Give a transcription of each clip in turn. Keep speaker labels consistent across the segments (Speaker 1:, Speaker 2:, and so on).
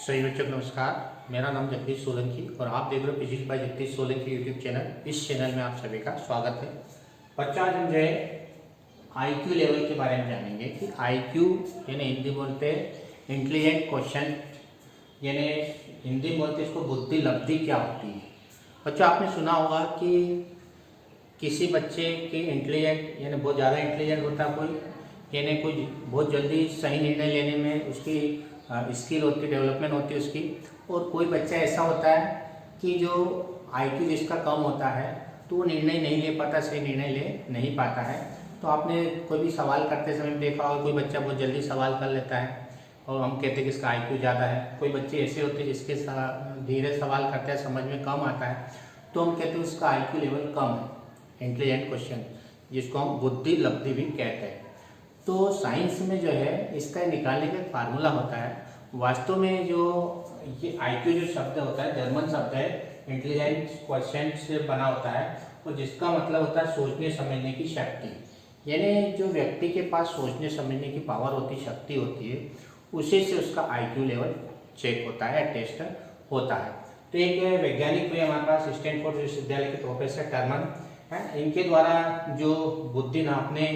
Speaker 1: सही बच्चों को नमस्कार। मेरा नाम जगदीश सोलंकी और आप देख रहे हो physics bye Jagdish Solanki YouTube channel. इस चैनल में आप सभी का स्वागत है। बच्चों, आज हम जो है आईक्यू लेवल के बारे में जानेंगे कि आईक्यू यानी हिंदी बोलते हैं इंटेलिजेंट क्वेश्चन, यानी हिंदी में बोलते इसको बुद्धि लब्धि क्या होती है। बच्चों, आपने सुना होगा कि किसी बच्चे की इंटेलिजेंट यानी बहुत ज़्यादा इंटेलिजेंट होता है कोई, यानी कोई बहुत जल्दी सही निर्णय लेने में उसकी स्किल होती है, डेवलपमेंट होती है उसकी। और कोई बच्चा ऐसा होता है कि जो आईक्यू जिसका कम होता है तो वो निर्णय नहीं ले पाता, सही निर्णय ले नहीं पाता है। तो आपने कोई भी सवाल करते समय देखा होगा, कोई बच्चा बहुत जल्दी सवाल कर लेता है और हम कहते हैं कि इसका आईक्यू ज़्यादा है। कोई बच्चे ऐसे होते हैं जिसके धीरे सवाल करते हैं, समझ में कम आता है, तो हम कहते हैं उसका आईक्यू लेवल कम है, इंटेलिजेंट क्वेश्चन, जिसको हम बुद्धि लब्धि भी कहते हैं। तो साइंस में जो है इसका निकालने का फार्मूला होता है। वास्तव में जो ये आईक्यू जो शब्द होता है जर्मन शब्द है, इंटेलिजेंट क्वेश्चन से बना होता है, और जिसका मतलब होता है सोचने समझने की शक्ति। यानी जो व्यक्ति के पास सोचने समझने की पावर होती, शक्ति होती है, उसी से उसका आईक्यू लेवल चेक होता है, टेस्ट होता है। तो एक वैज्ञानिक हुए हमारे पास स्टैनफोर्ड विश्वविद्यालय के प्रोफेसर टर्मन है, इनके द्वारा जो बुद्धि नापने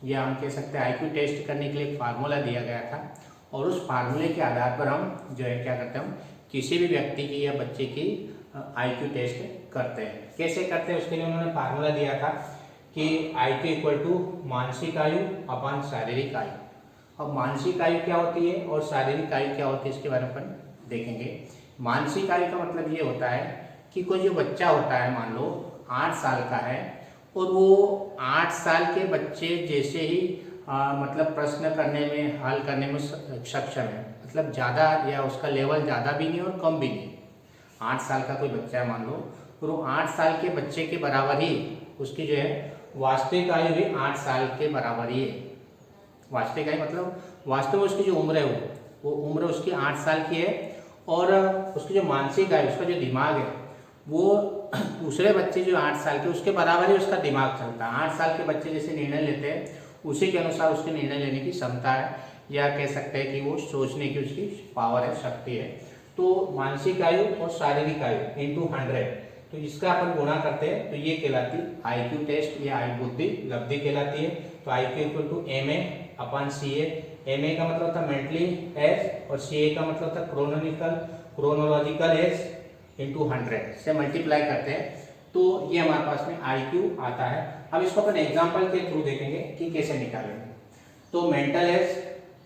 Speaker 1: या हम कह सकते हैं आईक्यू टेस्ट करने के लिए एक फार्मूला दिया गया था, और उस फार्मूले के आधार पर हम जो है क्या करते हैं, हम किसी भी व्यक्ति की या बच्चे की आईक्यू टेस्ट करते हैं। कैसे करते हैं उसके लिए उन्होंने फार्मूला दिया था कि आईक्यू इक्वल टू मानसिक आयु अपॉन शारीरिक आयु। अब मानसिक आयु क्या होती है और शारीरिक आयु क्या होती है इसके बारे में अपन देखेंगे। मानसिक आयु का मतलब ये होता है कि कोई जो बच्चा होता है, मान लो 8 साल का है, और वो 8 साल के बच्चे जैसे ही मतलब प्रश्न करने में, हल करने में सक्षम है, मतलब ज़्यादा या उसका लेवल ज़्यादा भी नहीं और कम भी नहीं। 8 साल का कोई बच्चा है मान लो, और वो 8 साल के बच्चे के बराबर ही उसकी जो है वास्तविक आयु भी 8 साल के बराबर ही है। वास्तविक आयु मतलब वास्तव में उसकी जो उम्र है वो उम्र उसकी 8 साल की है, और उसकी जो मानसिक आयु, उसका जो दिमाग है, वो दूसरे बच्चे जो 8 साल के उसके बराबर ही उसका दिमाग चलता है। 8 साल के बच्चे जैसे निर्णय लेते हैं उसी के अनुसार उसके निर्णय लेने की क्षमता है, या कह सकते हैं कि वो सोचने की उसकी पावर है, शक्ति है। तो मानसिक आयु और शारीरिक आयु इंटू 100, तो इसका अपन गुणा करते हैं तो ये कहलाती आईक्यू टेस्ट या आई बुद्धि लब्धि कहलाती है। तो IQ equal to MA upon CA। MA का मतलब होता है मेंटली एज और CA का मतलब होता है क्रोनोलॉजिकल एज इंटू 100 से मल्टीप्लाई करते हैं, तो ये हमारे पास में आईक्यू आता है। अब इसको अपन एग्जांपल के थ्रू देखेंगे कि कैसे निकालेंगे। तो मेंटल एज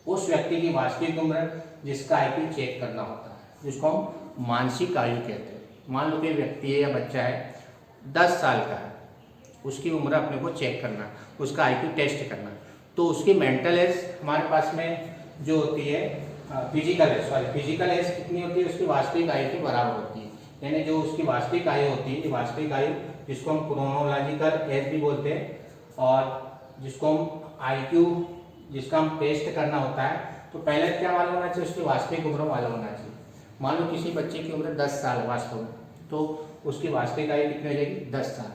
Speaker 1: उस व्यक्ति की वास्तविक उम्र जिसका आईक्यू चेक करना होता है, जिसको हम मानसिक आयु कहते हैं। मान लो कोई व्यक्ति है या बच्चा है 10 साल का है, उसकी उम्र अपने को चेक करना, उसका आईक्यू टेस्ट करना, तो उसकी मेंटल एज हमारे पास में जो होती है फिजिकल एज कितनी होती है, उसकी वास्तविक आयु के बराबर होती है। यानी जो उसकी वास्तविक आयु होती है, वास्तविक आयु जिसको हम क्रोनोलॉजिकल एज भी बोलते हैं, और जिसको हम आईक्यू जिसका हम टेस्ट करना होता है, तो पहले क्या मालूम होना चाहिए, उसकी वास्तविक उम्र मालूम होना चाहिए। मान लो किसी बच्चे की उम्र 10 साल वास्तव में, तो उसकी वास्तविक आयु कितनी हो जाएगी, 10 साल।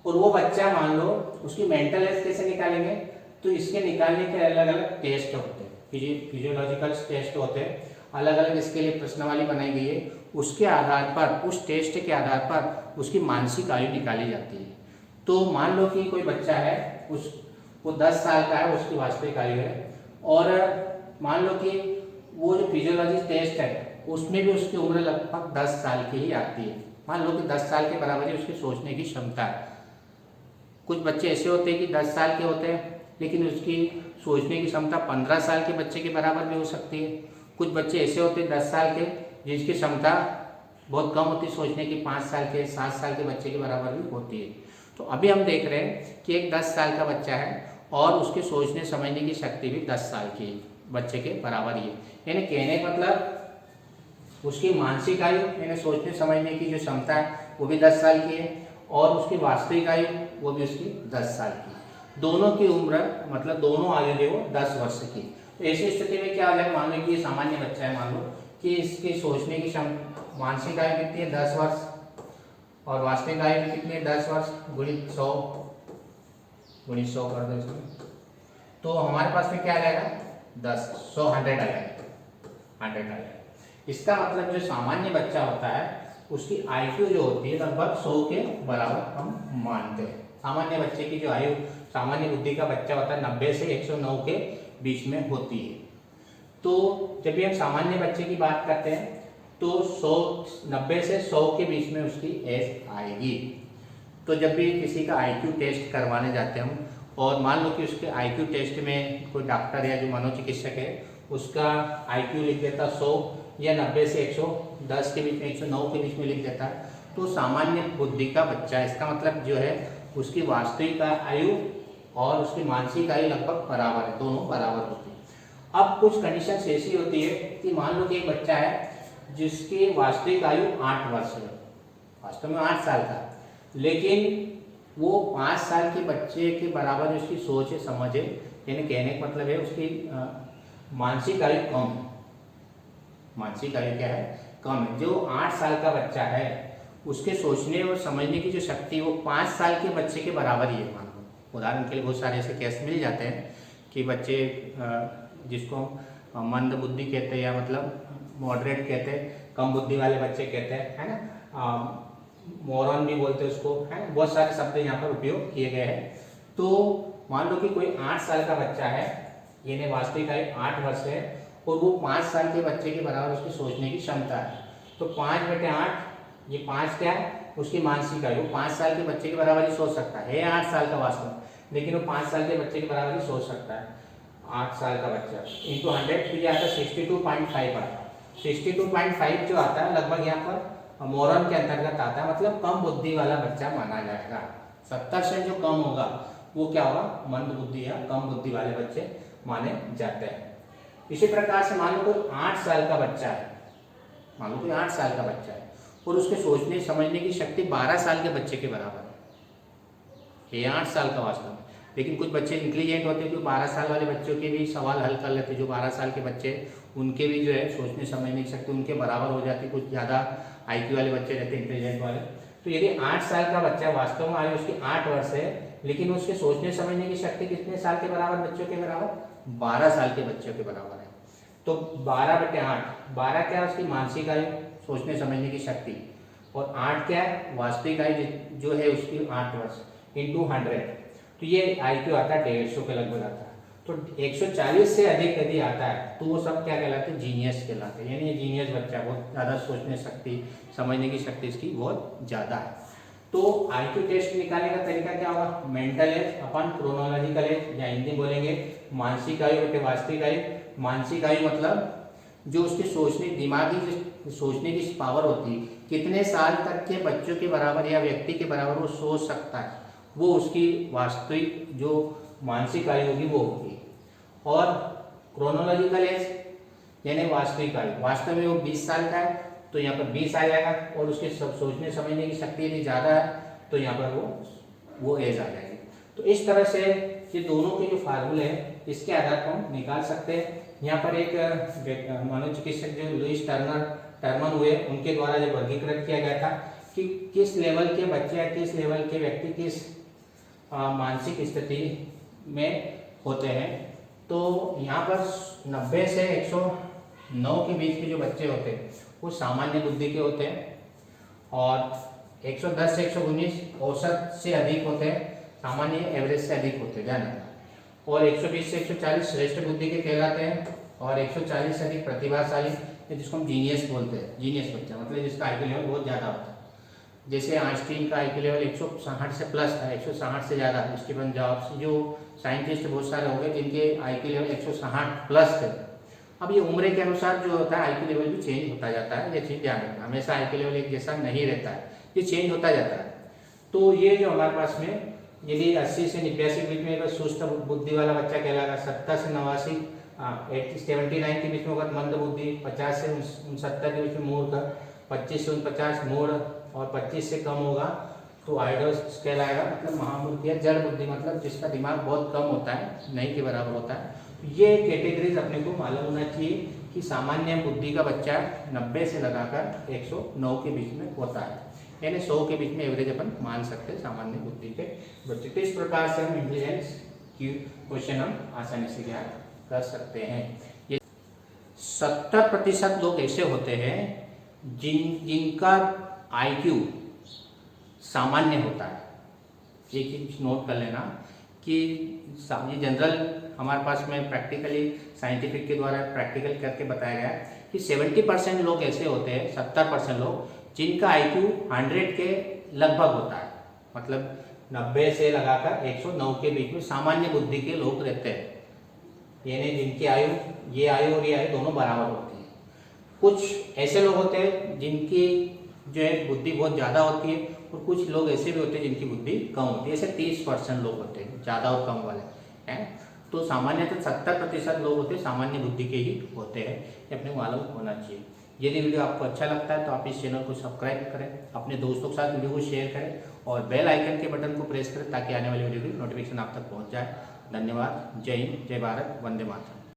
Speaker 1: और वो बच्चा मान लो उसकी मेंटल एज कैसे निकालेंगे, तो इसके निकालने के अलग अलग टेस्ट होते हैं, फिजियोलॉजिकल टेस्ट होते हैं, अलग अलग इसके लिए प्रश्नावली बनाई गई है। उसके आधार पर, उस टेस्ट के आधार पर उसकी मानसिक आयु निकाली जाती है। तो मान लो कि कोई बच्चा है, वो 10 साल का है, उसकी वास्तविक आयु है, और मान लो कि वो जो फिजियोलॉजी टेस्ट है उसमें भी उसकी उम्र लगभग 10 साल की ही आती है। मान लो कि 10 साल के बराबर ही उसकी सोचने की क्षमता है। कुछ बच्चे ऐसे होते हैं कि 10 साल के होते हैं लेकिन उसकी सोचने की क्षमता 15 साल के बच्चे के बराबर भी हो सकती है। कुछ बच्चे ऐसे होते हैं 10 साल के जिसकी क्षमता बहुत कम होती है सोचने की, 5 साल के 7 साल के बच्चे के बराबर भी होती है। तो अभी हम देख रहे हैं कि एक 10 साल का बच्चा है और उसके सोचने समझने की शक्ति भी 10 साल की बच्चे के बराबर ही है। यानी कहने का मतलब उसकी मानसिक आयु यानी सोचने समझने की जो क्षमता है वो भी 10 साल की है, और उसकी वास्तविक आयु वो भी उसकी 10 साल की। दोनों की उम्र मतलब दोनों आयु जो वो 10 वर्ष की। तो ऐसी स्थिति में क्या हो जाए, मान लो कि ये सामान्य बच्चा है, मान लो कि इसकी सोचने की मानसिक आयु कितनी है, 10 वर्ष, और वास्तविक आयु कितनी है, 10 वर्ष गुणित 100 कर दो इसमें, तो हमारे पास में क्या आ जाएगा, 10 100 100 आ जाएगा, 100 आ जाएगा। इसका मतलब जो सामान्य बच्चा होता है उसकी आईक्यू जो होती है लगभग 100 के बराबर हम मानते हैं। सामान्य बच्चे की जो आयु, सामान्य बुद्धि का बच्चा होता है 90 से 109 के बीच में होती है। तो जब भी हम सामान्य बच्चे की बात करते हैं तो 90 से 100 के बीच में उसकी एज आएगी। तो जब भी किसी का आईक्यू टेस्ट करवाने जाते हैं हम, और मान लो कि उसके आईक्यू टेस्ट में कोई डॉक्टर या जो मनोचिकित्सक है उसका आईक्यू लिख देता 100 या 90 से 110 के बीच में, 109 के बीच में लिख देता है, तो सामान्य बुद्धि का बच्चा, इसका मतलब जो है उसकी वास्तविक आयु और उसकी मानसिक आयु लगभग बराबर है, दोनों बराबर होती है। अब कुछ कंडीशन ऐसी होती है कि मान लो कि एक बच्चा है जिसकी वास्तविक आयु 8 वर्ष है, वास्तव में 8 साल का, लेकिन वो 5 साल के बच्चे के बराबर उसकी सोच है, समझ है, यानी कहने का मतलब है उसकी मानसिक आयु कम है। मानसिक आयु क्या है? कम है। जो 8 साल का बच्चा है उसके सोचने और समझने की जो शक्ति वो 5 साल के बच्चे के बराबर ही है। मान लो उदाहरण के लिए बहुत सारे ऐसे केस मिल जाते हैं कि बच्चे जिसको मंद बुद्धि कहते हैं या मतलब मॉडरेट कहते हैं, कम बुद्धि वाले बच्चे कहते हैं, है ना, मोरन भी बोलते हैं उसको, है, बहुत सारे शब्द यहाँ पर उपयोग किए गए हैं। तो मान लो कि कोई 8 साल का बच्चा है, यानी वास्तविक आयु 8 वर्ष है और वो 5 साल के बच्चे के बराबर उसकी सोचने की क्षमता है। तो 5/8, ये 5 क्या है? उसकी मानसिक आयु। वो 5 साल के बच्चे के बराबर ही सोच सकता है 8 साल का वास्तव, लेकिन वो 5 साल के बच्चे के बराबर ही सोच सकता है 8 साल का बच्चा इंटू 100, तो ये आता है 62.5 आता है। 62.5 जो आता है लगभग यहाँ पर मोरन के अंतर्गत आता है, मतलब कम बुद्धि वाला बच्चा माना जाएगा। 70 से जो कम होगा वो क्या होगा? मंद बुद्धि या कम बुद्धि वाले बच्चे माने जाते हैं। इसी प्रकार से मान लो कोई 8 साल का बच्चा है, मान लो कोई 8 साल का बच्चा है और उसके सोचने समझने की शक्ति 12 साल के बच्चे के बराबर है। ये 8 साल का वास्तव में, लेकिन कुछ बच्चे इंटेलिजेंट होते हैं जो 12 साल वाले बच्चों के भी सवाल हल कर लेते हैं। जो 12 साल के बच्चे उनके भी जो है सोचने समझने की शक्ति उनके बराबर हो जाती है। कुछ ज़्यादा आईक्यू वाले बच्चे रहते हैं, इंटेलिजेंट वाले। तो यदि 8 साल का बच्चा वास्तव में आयु उसकी 8 वर्ष है, लेकिन उसके सोचने समझने की शक्ति कितने साल के बराबर? बच्चों के बराबर 12 साल के बच्चों के बराबर है। तो 12/8, 12 क्या है? उसकी मानसिक आयु, सोचने समझने की शक्ति, और 8 क्या है? वास्तविक आयु जो है उसकी 8 वर्ष इंटू 100, तो ये आईक्यू आता है 150 के लगभग आता है। तो 140 से अधिक यदि आता है तो वो सब क्या कहलाते हैं? जीनियस कहलाते हैं। यानी ये जीनियस बच्चा, बहुत ज़्यादा सोचने शक्ति समझने की शक्ति इसकी बहुत ज़्यादा है। तो आईक्यू टेस्ट निकालने का तरीका क्या होगा? मेंटल एज अपन क्रोनोलॉजिकल एज, या हिंदी बोलेंगे मानसिक आयु बटे वास्तविक आयु। मानसिक आयु मतलब जो उसके सोचने, दिमागी जो सोचने की पावर होती है, कितने साल तक के बच्चों के बराबर या व्यक्ति के बराबर वो सोच सकता है, वो उसकी वास्तविक जो मानसिक आयु होगी वो होगी। और क्रोनोलॉजिकल एज यानी वास्तविक आयु, वास्तव में वो 20 साल का है तो यहाँ पर 20 आ जाएगा, और उसके सब सोचने समझने की शक्ति यदि ज़्यादा है तो यहाँ पर वो एज आ जाएगी। तो इस तरह से ये दोनों के जो फार्मूले हैं इसके आधार पर हम निकाल सकते हैं। यहाँ पर एक मनोचिकित्सक जो लुईस टर्मन हुए, उनके द्वारा जब वर्गीकृत किया गया था कि किस लेवल के बच्चे या किस लेवल के व्यक्ति किस मानसिक स्थिति में होते हैं, तो यहाँ पर 90 से 109 के बीच के जो बच्चे होते हैं वो सामान्य बुद्धि के होते हैं, और 110 से 119 औसत से अधिक होते हैं, सामान्य एवरेज से अधिक होते हैं, ध्यान रखना। और 120 से 140 श्रेष्ठ बुद्धि के कहलाते हैं, और 140 से अधिक प्रतिभाशाली, जिसको हम जीनियस बोलते हैं। जीनियस बच्चा मतलब जिसका आईक्यू लेवल बहुत ज़्यादा होता है। जैसे आइंस्टीन का आईक्यू लेवल 160 से प्लस था, 160 से ज़्यादा। स्टीवन जॉब्स, जो साइंटिस्ट बहुत सारे हो गए जिनके आईक्यू लेवल 160 प्लस थे। अब ये उम्र के अनुसार जो होता है आईक्यू लेवल भी चेंज होता जाता है, ये चीज़ ध्यान रखना। हमेशा आईक्यू लेवल एक जैसा नहीं रहता है, ये चेंज होता जाता है। तो ये जो हमारे पास में यदि 80 से 89 के बीच में अगर सुस्त बुद्धि वाला बच्चा कहलाएगा, 70 से 89 79 के बीच में होगा मंद बुद्धि, 50 से 69 के बीच में मूर्ख, 25 से 49 मूढ़, और 25 से कम होगा तो आइडोस कहलाएगा, मतलब महामूर्ख या जड़ बुद्धि, मतलब जिसका दिमाग बहुत कम होता है, नहीं के बराबर होता है। ये कैटेगरीज अपने को मालूम होना चाहिए कि सामान्य बुद्धि का बच्चा 90 से लगाकर 109 के बीच में होता है, यानी 100 के बीच में एवरेज अपन मान सकते हैं सामान्य बुद्धि के बच्चे। तो इस प्रकार से हम इंटेलिजेंस की क्वेश्चन हम आसानी से ज्ञान कर सकते हैं। ये 70% लोग ऐसे होते हैं जिनका IQ सामान्य होता है। ये चीज नोट कर लेना कि ये जनरल हमारे पास में प्रैक्टिकली साइंटिफिक के द्वारा प्रैक्टिकल करके बताया गया है कि 70% लोग ऐसे होते हैं, 70% लोग जिनका IQ 100 के लगभग होता है, मतलब 90 से लगाकर 109 के बीच में सामान्य बुद्धि के लोग रहते हैं। यानी जिनकी आयु, ये आयु और ये आयु दोनों बराबर होती है। कुछ ऐसे लोग होते हैं जिनकी जो है बुद्धि बहुत ज़्यादा होती है, और कुछ लोग ऐसे भी होते हैं जिनकी बुद्धि कम होती है। ऐसे 30% लोग होते हैं ज़्यादा और कम वाले हैं। तो सामान्यतः 70% लोग होते हैं सामान्य बुद्धि के ही होते हैं। ये अपने को मालूम होना चाहिए। यदि वीडियो आपको अच्छा लगता है तो आप इस चैनल को सब्सक्राइब करें, अपने दोस्तों के साथ वीडियो को शेयर करें और बेल आइकन के बटन को प्रेस करें ताकि आने वाली वीडियो की नोटिफिकेशन आप तक पहुँच जाए। धन्यवाद। जय हिंद, जय भारत, वंदे मातरम।